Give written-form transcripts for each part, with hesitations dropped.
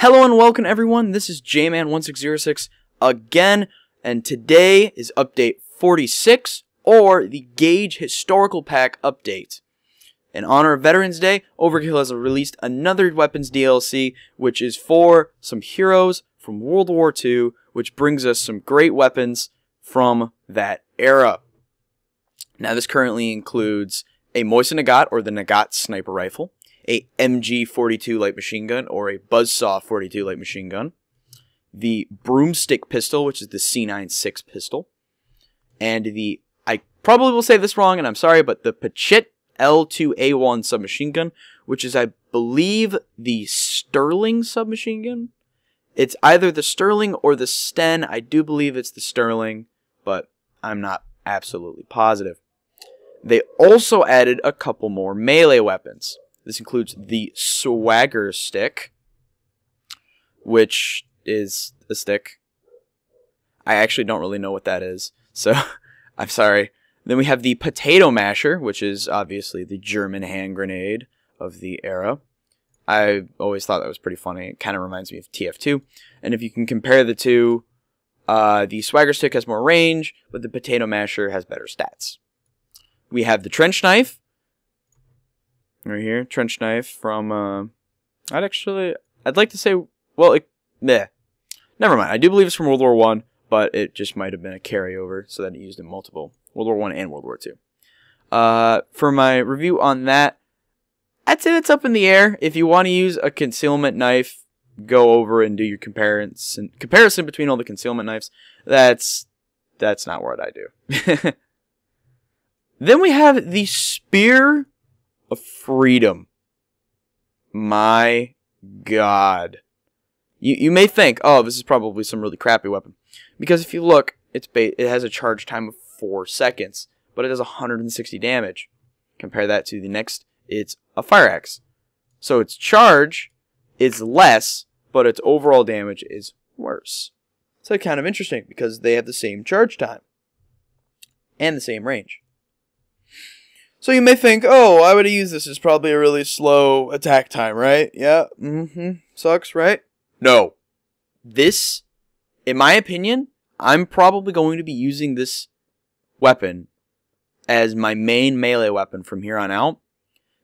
Hello and welcome everyone, this is Jman1606 again, and today is update 46, or the Gage Historical Pack update. In honor of Veterans Day, Overkill has released another weapons DLC, which is for some heroes from World War II, which brings us some great weapons from that era. Now this currently includes a Mosin Nagant, or the Nagant sniper rifle, a MG42 light machine gun, or a BUZZSAW 42 light machine gun, the Broomstick pistol, which is the C96 pistol, and the, I probably will say this wrong, and I'm sorry, but the PATCHETT L2A1 submachine gun, which is, I believe, the Sterling submachine gun. It's either the Sterling or the Sten. I do believe it's the Sterling, but I'm not absolutely positive. They also added a couple more melee weapons. This includes the Swagger Stick, which is a stick. I actually don't really know what that is, so I'm sorry. Then we have the Potato Masher, which is obviously the German hand grenade of the era. I always thought that was pretty funny. It kind of reminds me of TF2. And if you can compare the two, the Swagger Stick has more range, but the Potato Masher has better stats. We have the Trench Knife. Right here, trench knife from, I'd like to say, well, never mind. I do believe it's from World War I, but it just might have been a carryover, so that it used in multiple, World War I and World War II. For my review on that, I'd say it's up in the air. If you want to use a concealment knife, go over and do your comparison between all the concealment knives. That's not what I do. Then we have the Spear of Freedom. My God. You may think, oh, this is probably some really crappy weapon. Because if you look, it has a charge time of 4 seconds, but it does 160 damage. Compare that to the next, it's a fire axe. So its charge is less, but its overall damage is worse. So kind of interesting, because they have the same charge time. And the same range. So you may think, oh, why would I use this? It's probably a really slow attack time, right? Yeah, sucks, right? No. This, in my opinion, I'm probably going to be using this weapon as my main melee weapon from here on out,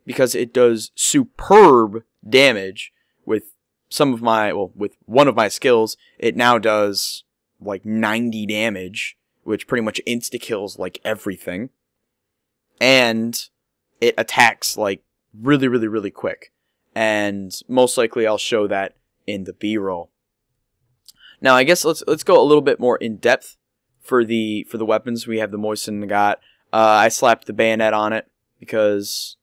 because it does superb damage with some of my, well, with one of my skills. It now does like 90 damage, which pretty much insta-kills like everything. And it attacks like really quick. And most likely I'll show that in the B-roll. Now I guess let's go a little bit more in depth for the weapons. We have the Mosin Nagant. I slapped the bayonet on it because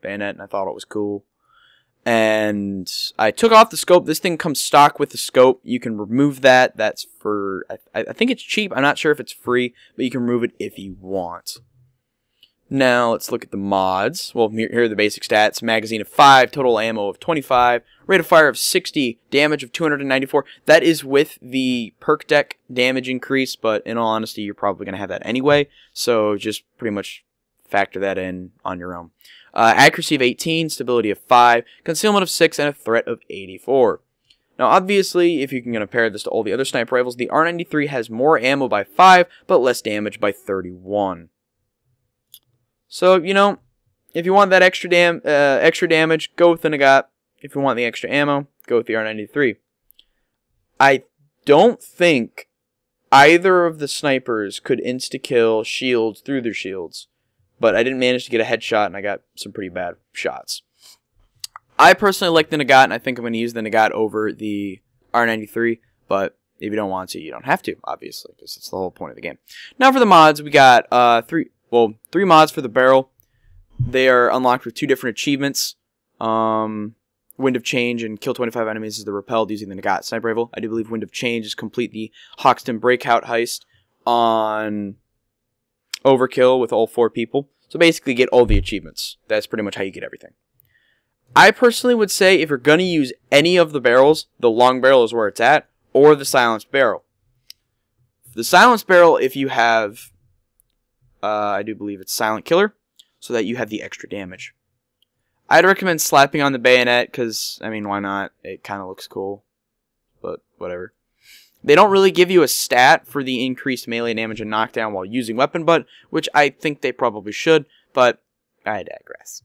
bayonet, and I thought it was cool. And I took off the scope. This thing comes stock with the scope. You can remove that. That's for, I think it's cheap. I'm not sure if it's free, but you can remove it if you want. Now, let's look at the mods. Well, here are the basic stats. Magazine of 5, total ammo of 25, rate of fire of 60, damage of 294. That is with the perk deck damage increase, but in all honesty, you're probably going to have that anyway. So just pretty much factor that in on your own. Accuracy of 18, stability of 5, concealment of 6, and a threat of 84. Now, obviously, if you can compare this to all the other sniper rifles, the R93 has more ammo by 5, but less damage by 31. So, you know, if you want that extra damage, go with the Nagant. If you want the extra ammo, go with the R93. I don't think either of the snipers could insta-kill shields through their shields, but I didn't manage to get a headshot, and I got some pretty bad shots. I personally like the Nagant, and I think I'm going to use the Nagant over the R93, but if you don't want to, you don't have to, obviously, because it's the whole point of the game. Now for the mods, we got three mods for the barrel. They are unlocked with 2 different achievements. Wind of Change and kill 25 enemies is the repelled using the Nagant sniper rifle. I do believe Wind of Change is complete the Hoxhud breakout heist on Overkill with all 4 people. So basically get all the achievements. That's pretty much how you get everything. I personally would say if you're going to use any of the barrels, the long barrel is where it's at, or the silenced barrel. The silenced barrel, if you have I do believe it's Silent Killer, so that you have the extra damage. I'd recommend slapping on the bayonet because, I mean, why not? It kind of looks cool. but whatever. They don't really give you a stat for the increased melee damage and knockdown while using weapon butt, which I think they probably should, but I digress.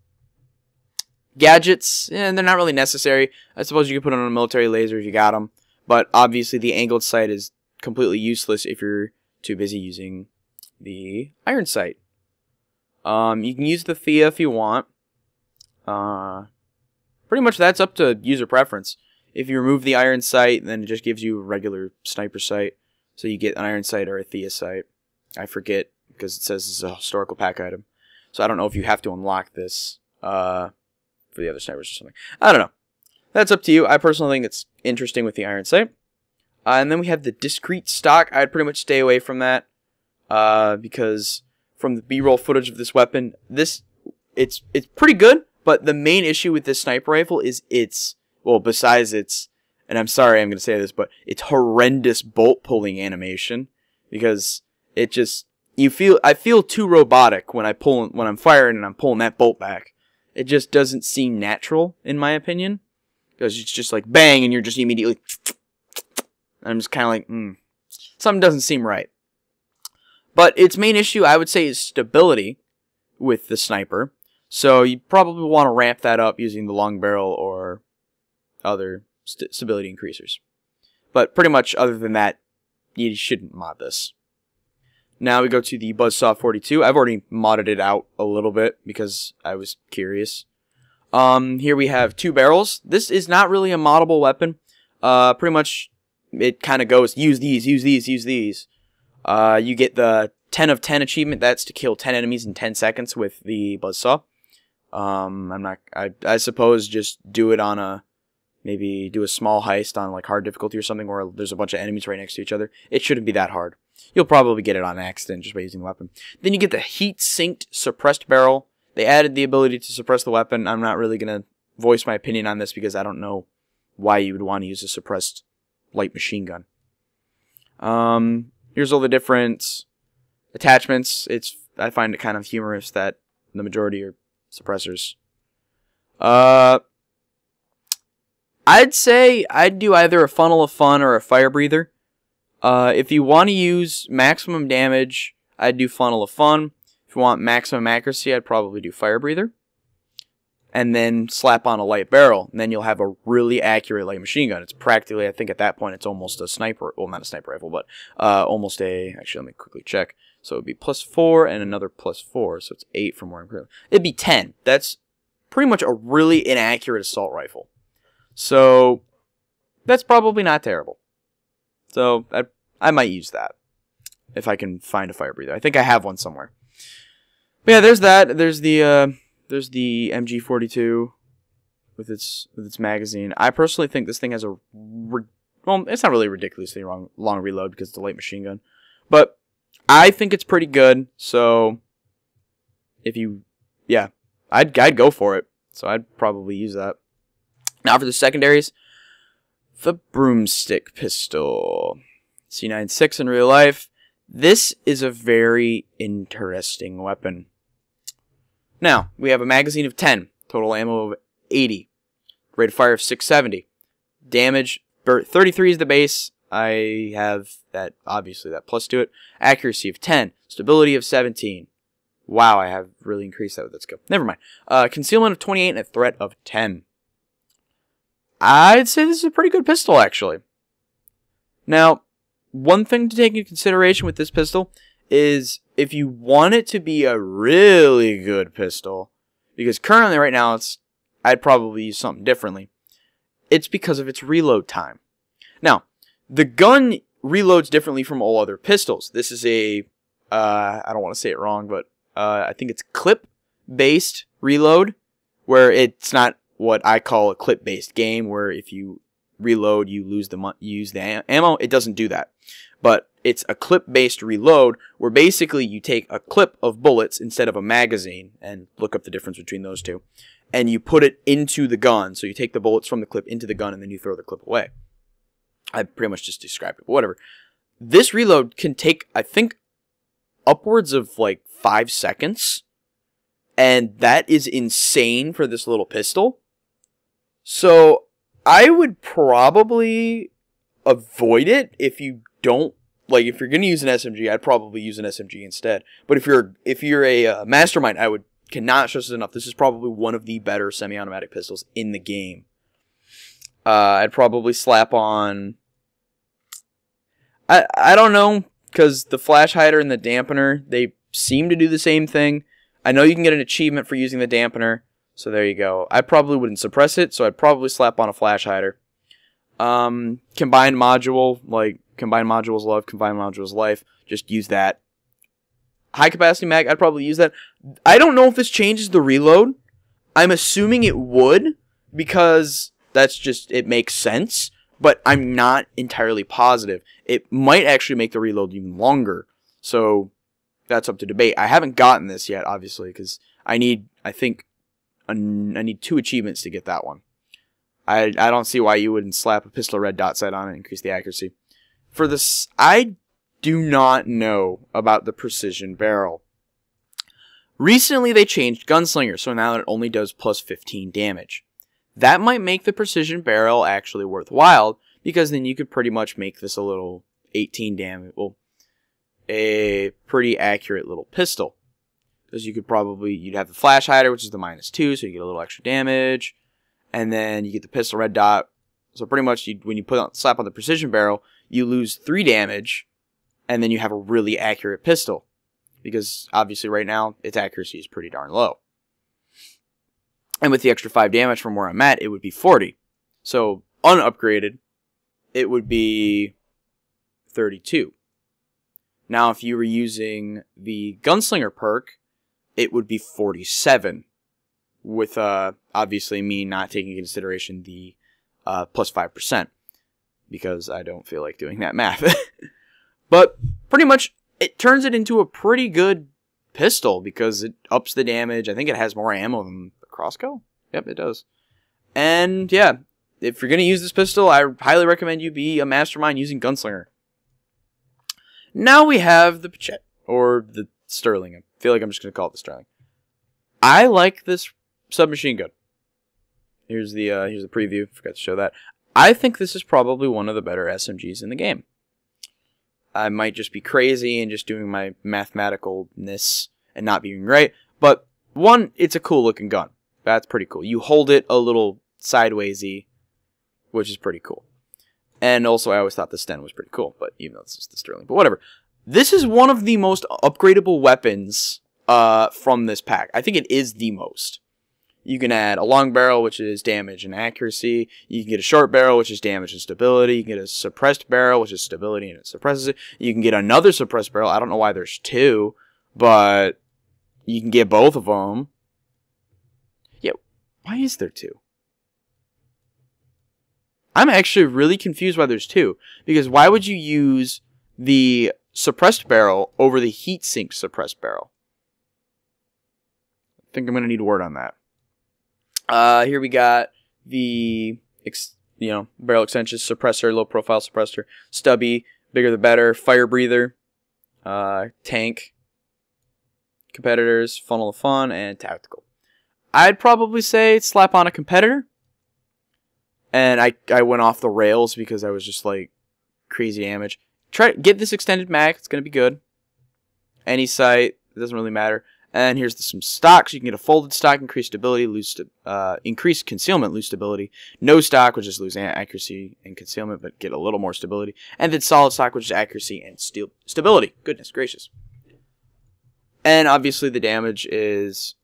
Gadgets, they're not really necessary. I suppose you could put on a military laser if you got them, but obviously the angled sight is completely useless if you're too busy using the iron sight. You can use the Thea if you want. Pretty much that's up to user preference. If you remove the iron sight, then it just gives you a regular sniper sight. So you get an iron sight or a Thea sight. I forget, because it says it's a historical pack item. So I don't know if you have to unlock this for the other snipers or something. I don't know. That's up to you. I personally think it's interesting with the iron sight. And then we have the discrete stock. I'd pretty much stay away from that. Because from the B-roll footage of this weapon, it's pretty good. But the main issue with this sniper rifle is well, besides its, and I'm sorry I'm going to say this, but it's horrendous bolt pulling animation, because it just, I feel too robotic when I'm firing and I'm pulling that bolt back. It just doesn't seem natural, in my opinion, because it's just like bang and you're just immediately, I'm just kind of like, something doesn't seem right. But its main issue, I would say, is stability with the sniper. So you probably want to ramp that up using the long barrel or other stability increasers. But pretty much other than that, you shouldn't mod this. Now we go to the BUZZSAW 42. I've already modded it out a little bit because I was curious. Here we have 2 barrels. This is not really a moddable weapon. Pretty much it kind of goes, use these, use these, use these. You get the 10 of 10 achievement. That's to kill 10 enemies in 10 seconds with the BUZZSAW. I suppose just do it on maybe do a small heist on like hard difficulty or something where there's a bunch of enemies right next to each other. It shouldn't be that hard. You'll probably get it on accident just by using the weapon. Then you get the heat sinked suppressed barrel. They added the ability to suppress the weapon. I'm not really going to voice my opinion on this because I don't know why you would want to use a suppressed light machine gun. Here's all the different attachments. I find it kind of humorous that the majority are suppressors. I'd say I'd do either a funnel of fun or a fire breather. If you want to use maximum damage, I'd do funnel of fun. If you want maximum accuracy, I'd probably do fire breather. And then slap on a light barrel, and then you'll have a really accurate light machine gun. It's practically, I think at that point, it's almost a sniper. Well, not a sniper rifle, but almost a. Actually, let me quickly check. So it'd be +4 and another +4, so it's 8 from where I'm currently. It'd be 10. That's pretty much a really inaccurate assault rifle. So that's probably not terrible. So I might use that if I can find a fire breather. I think I have one somewhere. But yeah, there's that. There's the MG42 with its magazine. I personally think this thing has a well, it's not really ridiculously long reload because it's a light machine gun, but I think it's pretty good. So if you, yeah, I'd go for it. So I'd probably use that. Now for the secondaries, the broomstick pistol. C96 in real life. This is a very interesting weapon. Now, we have a magazine of 10, total ammo of 80, rate of fire of 670, damage, 33 is the base, I have that, obviously, that plus to it, accuracy of 10, stability of 17, wow, I have really increased that with that skill, never mind, concealment of 28 and a threat of 10. I'd say this is a pretty good pistol, actually. Now, one thing to take into consideration with this pistol is if you want it to be a really good pistol, because currently right now I'd probably use something differently, it's because of its reload time. Now, the gun reloads differently from all other pistols. This is a, I don't want to say it wrong, but I think it's clip-based reload, where it's not what I call a clip-based game, where if you reload, you use the ammo. It doesn't do that. But it's a clip-based reload where basically you take a clip of bullets instead of a magazine, and look up the difference between those two, and you put it into the gun. So you take the bullets from the clip into the gun and then you throw the clip away. I pretty much just described it, but whatever. This reload can take, I think, upwards of like 5 seconds, and that is insane for this little pistol. So I would probably avoid it if you don't, like, if you're going to use an SMG, I'd probably use an SMG instead. But if you're a mastermind, cannot stress it enough. This is probably one of the better semi-automatic pistols in the game. I'd probably slap on, I don't know, because the flash hider and the dampener, they seem to do the same thing. I know you can get an achievement for using the dampener, so there you go. I probably wouldn't suppress it, so I'd probably slap on a flash hider. Combined module, like, combined modules love, combined modules life, just use that. High capacity mag, I'd probably use that. I don't know if this changes the reload. I'm assuming it would, because that's just, it makes sense, but I'm not entirely positive. It might actually make the reload even longer, so that's up to debate. I haven't gotten this yet, obviously, because I need 2 achievements to get that one. I don't see why you wouldn't slap a pistol red dot sight on it and increase the accuracy. For this, I do not know about the precision barrel. Recently, they changed Gunslinger, so now it only does plus 15 damage. That might make the precision barrel actually worthwhile, because then you could pretty much make this a little 18 damage, well, a pretty accurate little pistol. Because you could probably, you'd have the flash hider, which is the -2, so you get a little extra damage. And then you get the pistol red dot. So pretty much, when you slap on the precision barrel, you lose 3 damage, and then you have a really accurate pistol. Because obviously right now, its accuracy is pretty darn low. And with the extra 5 damage from where I'm at, it would be 40. So unupgraded, it would be 32. Now if you were using the Gunslinger perk, it would be 47. With obviously me not taking into consideration the plus 5. Because I don't feel like doing that math. But pretty much, it turns it into a pretty good pistol because it ups the damage. I think it has more ammo than the crossbow. Yep, it does. And yeah, if you're going to use this pistol, I highly recommend you be a mastermind using Gunslinger. Now we have the PATCHETT, or the Sterling. I feel like I'm just going to call it the Sterling. I like this submachine gun. Here's the preview. Forgot to show that. I think this is probably one of the better SMGs in the game. I might just be crazy and just doing my mathematicalness and not being right. But one, it's a cool looking gun. That's pretty cool. You hold it a little sidewaysy, which is pretty cool. And also, I always thought the Sten was pretty cool, but even though it's just the Sterling. But whatever. This is one of the most upgradable weapons from this pack. I think it is the most. You can add a long barrel, which is damage and accuracy. You can get a short barrel, which is damage and stability. You can get a suppressed barrel, which is stability and it suppresses it. You can get another suppressed barrel. I don't know why there's 2, but you can get both of them. Yeah, why is there 2? I'm actually really confused why there's 2. Because why would you use the suppressed barrel over the heatsink suppressed barrel? I think I'm going to need a word on that. Here we got the, barrel extensions, suppressor, low profile suppressor, stubby, bigger the better, fire breather, tank, competitors, funnel of fun, and tactical. I'd probably say slap on a competitor. And I went off the rails because I was just like crazy damage. Get this extended mag, it's gonna be good. Any sight, it doesn't really matter. And here's some stocks. You can get a folded stock, increased stability, increased concealment, lose stability. No stock, which is lose accuracy and concealment, but get a little more stability. And then solid stock, which is accuracy and stability. Goodness gracious. And obviously the damage is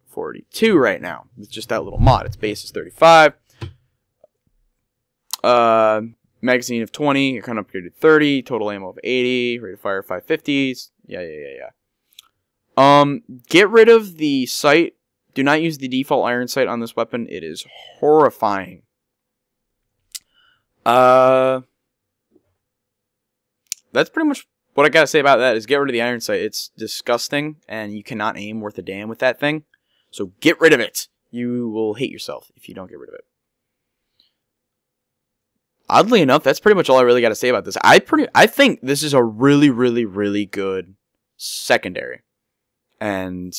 42 right now with just that little mod. Its base is 35. Magazine of 20. You're kind of upgraded 30. Total ammo of 80. Rate of fire 550s. Yeah. Get rid of the sight. Do not use the default iron sight on this weapon. It is horrifying. That's pretty much what I gotta say about that, is get rid of the iron sight. It's disgusting, and you cannot aim worth a damn with that thing. So get rid of it. You will hate yourself if you don't get rid of it. Oddly enough, that's pretty much all I really gotta say about this. I think this is a really, really, really good secondary. And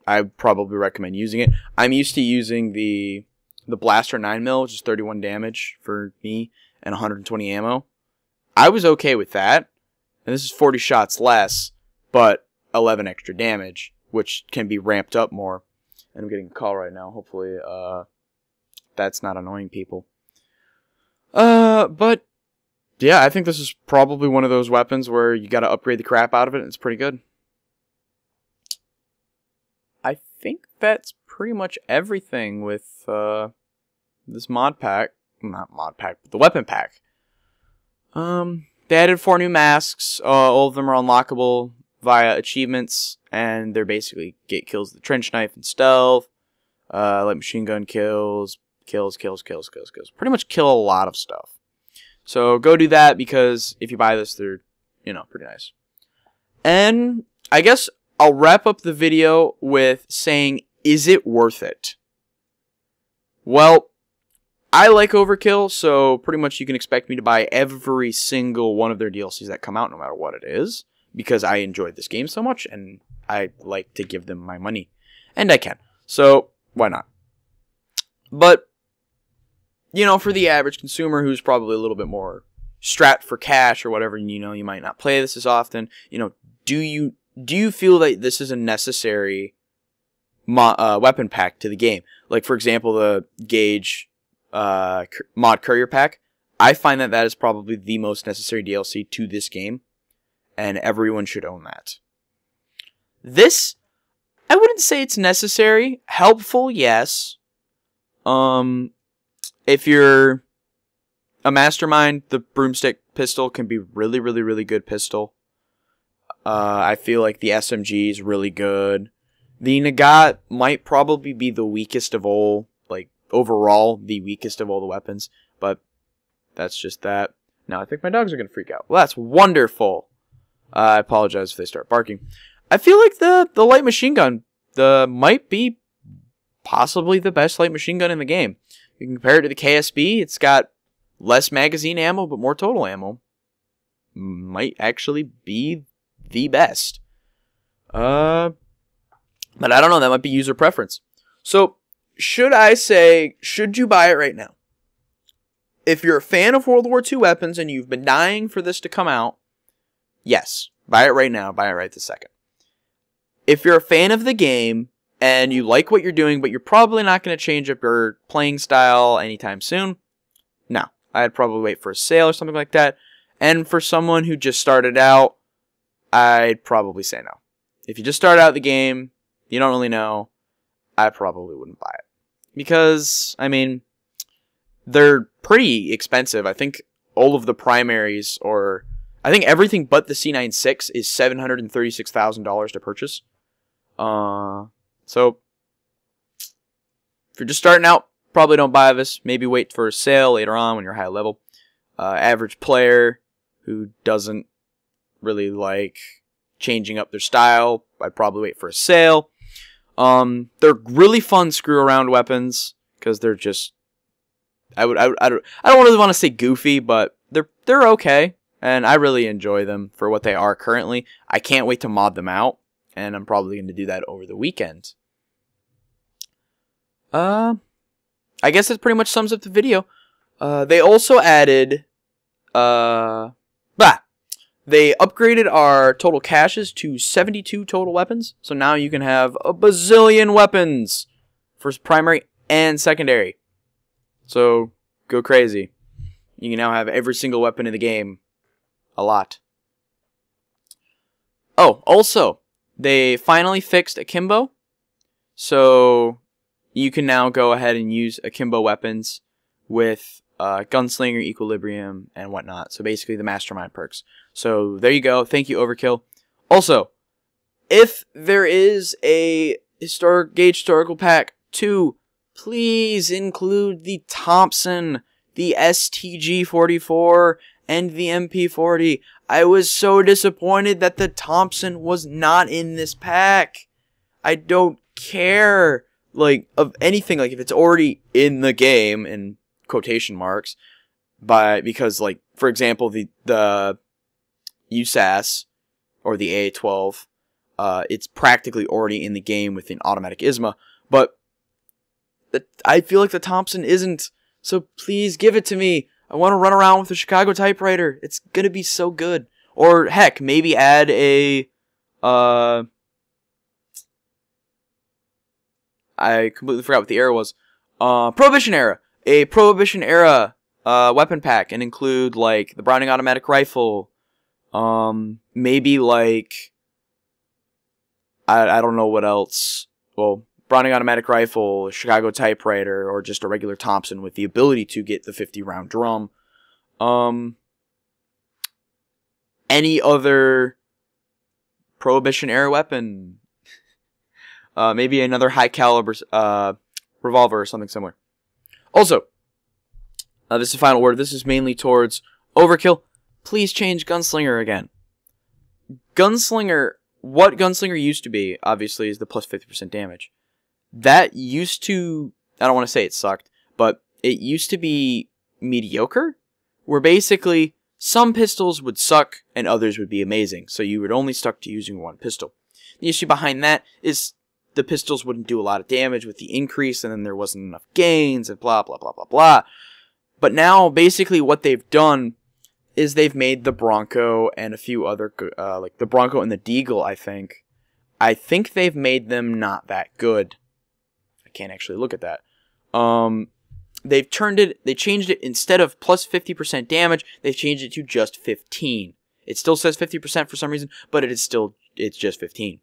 I probably recommend using it. I'm used to using the the Blaster 9mm, which is 31 damage for me, and 120 ammo. I was okay with that. And this is 40 shots less, but 11 extra damage, which can be ramped up more. And I'm getting a call right now. Hopefully, that's not annoying people. But yeah, I think this is probably one of those weapons where you got to upgrade the crap out of it, and it's pretty good. I think that's pretty much everything with this mod pack. Not mod pack, but the weapon pack. They added 4 new masks. All of them are unlockable via achievements, and they're basically get kills with the trench knife and stealth, light machine gun kills. Pretty much kill a lot of stuff. So go do that, because if you buy this, they're, you know, pretty nice. And I guess I'll wrap up the video with saying, is it worth it? Well, I like Overkill, so pretty much you can expect me to buy every single one of their DLCs that come out, no matter what it is, because I enjoyed this game so much, and I like to give them my money. And I can. So, why not? But, you know, for the average consumer who's probably a little bit more strapped for cash or whatever, you know, you might not play this as often, you know, do you feel that this is a necessary weapon pack to the game? Like, for example, the Gage mod courier pack. I find that that is probably the most necessary DLC to this game, and everyone should own that. This, I wouldn't say it's necessary. Helpful, yes. If you're a mastermind, the broomstick pistol can be really good pistol. I feel like the SMG is really good. The NAGANT might probably be the weakest of all, like, overall, the weakest of all the weapons, but that's just that. Now, I think my dogs are going to freak out. Well, that's wonderful. I apologize if they start barking. I feel like the light machine gun might be possibly the best light machine gun in the game. You can compare it to the KSB. It's got less magazine ammo, but more total ammo. Might actually be the best. But I don't know. That might be user preference. So, should you buy it right now? If you're a fan of World War II weapons and you've been dying for this to come out, yes. Buy it right now. Buy it right this second. If you're a fan of the game and you like what you're doing, but you're probably not going to change up your playing style anytime soon, no. I'd probably wait for a sale or something like that. And for someone who just started out, I'd probably say no. If you just start out the game, you don't really know, I probably wouldn't buy it. Because, I mean, they're pretty expensive. I think all of the primaries, or I think everything but the C96 is $736,000 to purchase. So, if you're just starting out, probably don't buy this. Maybe wait for a sale later on when you're high level. Average player who doesn't really like changing up their style, I'd probably wait for a sale. They're really fun screw around weapons because they're just, I don't really want to say goofy, but they're okay, and I really enjoy them for what they are currently. I can't wait to mod them out, and I'm probably going to do that over the weekend. I guess that pretty much sums up the video. They also added, they upgraded our total caches to 72 total weapons. So now you can have a bazillion weapons for primary and secondary. So go crazy. You can now have every single weapon in the game. A lot. Oh, also, they finally fixed akimbo. So you can now go ahead and use akimbo weapons with gunslinger, equilibrium, and whatnot. So basically the mastermind perks. So there you go. Thank you, Overkill. Also, if there is a Gage Historical Pack 2, please include the Thompson, the STG-44, and the MP40. I was so disappointed that the Thompson was not in this pack. I don't care, like, of anything. Like, if it's already in the game, in quotation marks, because, like, for example, the USAS, or the AA-12, it's practically already in the game with an automatic ISMA, but I feel like the Thompson isn't. So please give it to me. I want to run around with a Chicago typewriter. It's gonna be so good. Or heck, maybe add a I completely forgot what the era was. Prohibition era. A Prohibition era weapon pack, and include like the Browning automatic rifle. Maybe like I don't know what else. Well, Browning automatic rifle, Chicago typewriter, or just a regular Thompson with the ability to get the 50-round drum. Any other Prohibition era weapon? Maybe another high caliber revolver or something similar. Also, this is the final word. This is mainly towards Overkill. Please change Gunslinger again. Gunslinger, what Gunslinger used to be, obviously, is the plus 50% damage. That used to, I don't want to say it sucked, but it used to be mediocre, where basically some pistols would suck and others would be amazing, so you would only stuck to using one pistol. The issue behind that is the pistols wouldn't do a lot of damage with the increase, and then there wasn't enough gains, and blah, blah, blah, blah, blah. But now, basically, what they've done is they've made the Bronco and a few other, like the Bronco and the Deagle, I think. I think they've made them not that good. I can't actually look at that. They changed it, instead of plus 50% damage, they've changed it to just 15. It still says 50% for some reason, but it's just 15.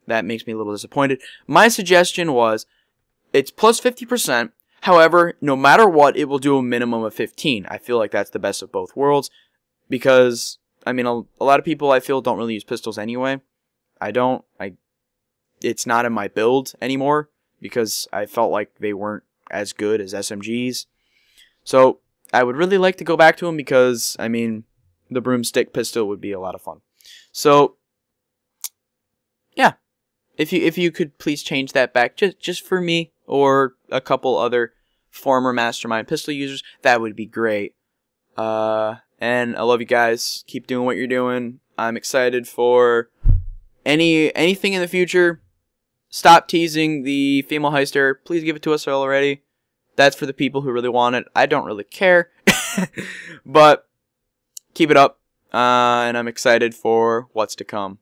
That makes me a little disappointed. My suggestion was, it's plus 50%, however, no matter what, it will do a minimum of 15. I feel like that's the best of both worlds, because, I mean, a lot of people, I feel, don't really use pistols anyway. It's not in my build anymore, because I felt like they weren't as good as SMGs. So, I would really like to go back to them, because, I mean, the broomstick pistol would be a lot of fun. So, yeah. If you could please change that back, just for me, or a couple other former Mastermind pistol users, that would be great. And I love you guys. Keep doing what you're doing. I'm excited for anything in the future. Stop teasing the female heister. Please give it to us already. That's for the people who really want it. I don't really care. But keep it up. And I'm excited for what's to come.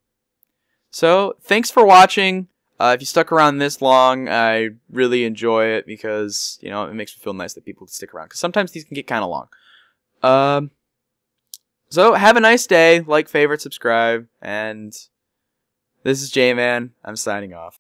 So, thanks for watching. If you stuck around this long, I really enjoy it, because, you know, it makes me feel nice that people stick around, because sometimes these can get kind of long. So, have a nice day. Like, favorite, subscribe, and this is Jman. I'm signing off.